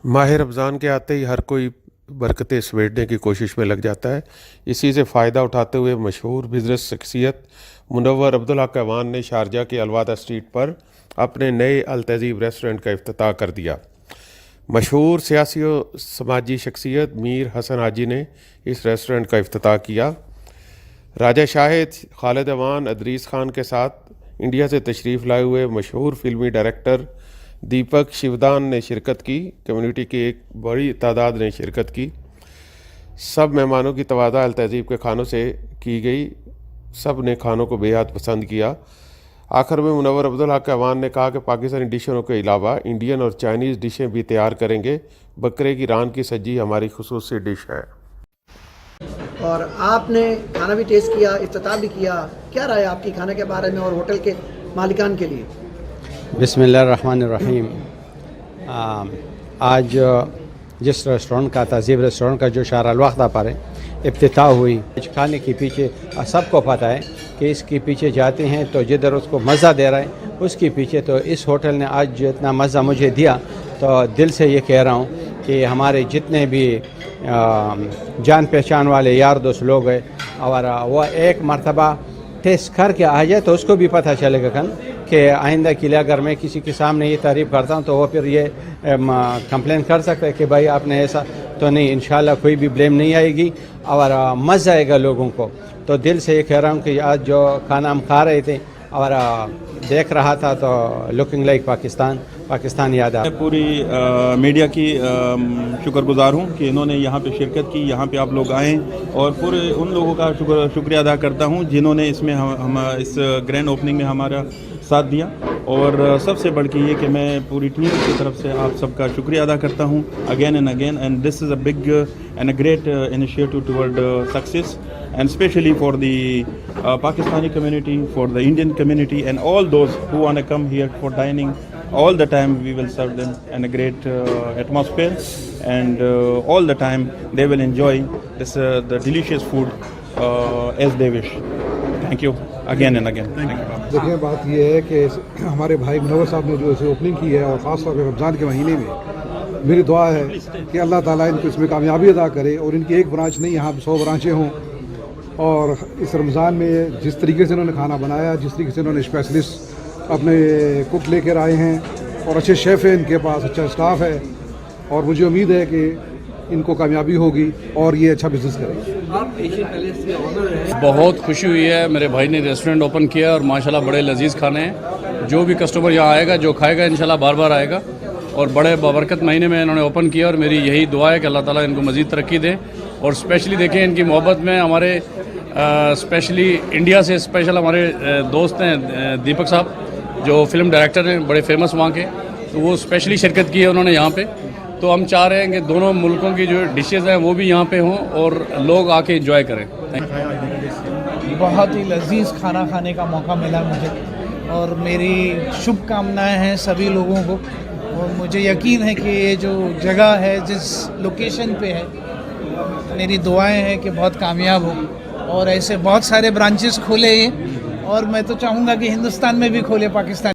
माह रमज़ान के आते ही हर कोई बरकतें समेटने की कोशिश में लग जाता है। इसी से फ़ायदा उठाते हुए मशहूर बिज़नेस शख्सियत मुनव्वर अब्दुल हक अवान ने शारजा के अलवादा स्ट्रीट पर अपने नए अल तहज़ीब रेस्टोरेंट का इफ्तिताह कर दिया। मशहूर सियासी और समाजी शख्सियत मीर हसन हाजी ने इस रेस्टोरेंट का इफ्तिताह किया। राजा शाहिद खालिद अवान अदरीस खान के साथ इंडिया से तशरीफ़ लाए हुए मशहूर फिल्मी डायरेक्टर दीपक शिवदान ने शिरकत की। कम्युनिटी की एक बड़ी तादाद ने शिरकत की। सब मेहमानों की तवाज़ा अल तहज़ीब के खानों से की गई। सब ने खानों को बेहद पसंद किया। आखिर में मुनव्वर अब्दुल हक अवान ने कहा कि पाकिस्तानी डिशों के अलावा इंडियन और चाइनीज़ डिशें भी तैयार करेंगे। बकरे की रान की सब्जी हमारी खुसूसी डिश है। और आपने खाना भी टेस्ट किया, इफ्तिताह भी किया, क्या राय आपकी खाने के बारे में और होटल के मालिकान के लिए? बिस्मिल्लाहिर्रहमानिर्रहीम। आज जिस रेस्टोरेंट का तहज़ीब रेस्टोरेंट का जो शार अलवख्ता पर है इफ्तिताह हुई, खाने के पीछे सबको पता है कि इसके पीछे जाते हैं तो जिधर उसको मज़ा दे रहा है उसके पीछे, तो इस होटल ने आज जितना मज़ा मुझे दिया तो दिल से ये कह रहा हूँ कि हमारे जितने भी जान पहचान वाले यार दोस्त लोग हैं और वह एक मरतबा टेस्ट करके आ जाए तो उसको भी पता चलेगा कि आइंदा के लिए अगर मैं किसी के सामने ये तारीफ़ करता हूँ तो वो फिर ये कंप्लेन कर सकता है कि भाई आपने ऐसा तो नहीं। इंशाल्लाह कोई भी ब्लेम नहीं आएगी और मज़ा आएगा लोगों को। तो दिल से ये कह रहा हूँ कि आज जो खाना हम खा रहे थे और देख रहा था तो लुकिंग लाइक पाकिस्तान याद आ। मैं पूरी मीडिया की शुक्रगुजार हूँ कि इन्होंने यहाँ पे शिरकत की, यहाँ पे आप लोग आए, और पूरे उन लोगों का शुक्रिया अदा करता हूँ जिन्होंने इसमें हम इस ग्रैंड ओपनिंग में हमारा साथ दिया। और सबसे बढ़ के ये कि मैं पूरी टीम की तरफ से आप सबका शुक्रिया अदा करता हूँ again and again. And this is a big and a great initiative toward success, and especially for the Pakistani community, for the Indian community, and all those who want to come here for dining. All the time we will serve them in a great atmosphere, and all the time they will enjoy this the delicious food as they wish. Thank you again and again. Thank you. देखिए, बात ये है कि हमारे भाई मुनव्वर साहब ने जो इसे ओपनिंग की है और ख़ास तौर पर रमज़ान के महीने में मेरी दुआ है कि अल्लाह ताला इनको इसमें कामयाबी अदा करे और इनकी एक ब्रांच नहीं, यहाँ 100 ब्रांचें हों। और इस रमज़ान में जिस तरीके से इन्होंने खाना बनाया, जिस तरीके से इन्होंने स्पेशलिस्ट अपने कुक लेकर आए हैं और अच्छे शेफ़ हैं इनके पास, अच्छा स्टाफ है, और मुझे उम्मीद है कि इनको कामयाबी होगी और ये अच्छा बिज़नेस करेंगे। बहुत खुशी हुई है, मेरे भाई ने रेस्टोरेंट ओपन किया और माशाल्लाह बड़े लजीज खाने हैं। जो भी कस्टमर यहाँ आएगा, जो खाएगा, इंशाल्लाह बार बार आएगा। और बड़े बाबरकत महीने में इन्होंने ओपन किया और मेरी यही दुआ है कि अल्लाह ताला इनको मज़ीद तरक्की दे। और स्पेशली देखें इनकी मोहब्बत में हमारे स्पेशली इंडिया से स्पेशल हमारे दोस्त हैं दीपक साहब, जो फिल्म डायरेक्टर हैं, बड़े फेमस वहाँ के, तो वो स्पेशली शिरकत की है उन्होंने यहाँ पे। तो हम चाह रहे हैं कि दोनों मुल्कों की जो डिशेज़ हैं वो भी यहाँ पे हों और लोग आके एंजॉय करें। बहुत ही लजीज खाना खाने का मौका मिला मुझे और मेरी शुभकामनाएं हैं सभी लोगों को। और मुझे यकीन है कि ये जो जगह है, जिस लोकेशन पे है, मेरी दुआएं हैं कि बहुत कामयाब हो और ऐसे बहुत सारे ब्रांचेस खोले ये। और मैं तो चाहूँगा कि हिंदुस्तान में भी खोले, पाकिस्तान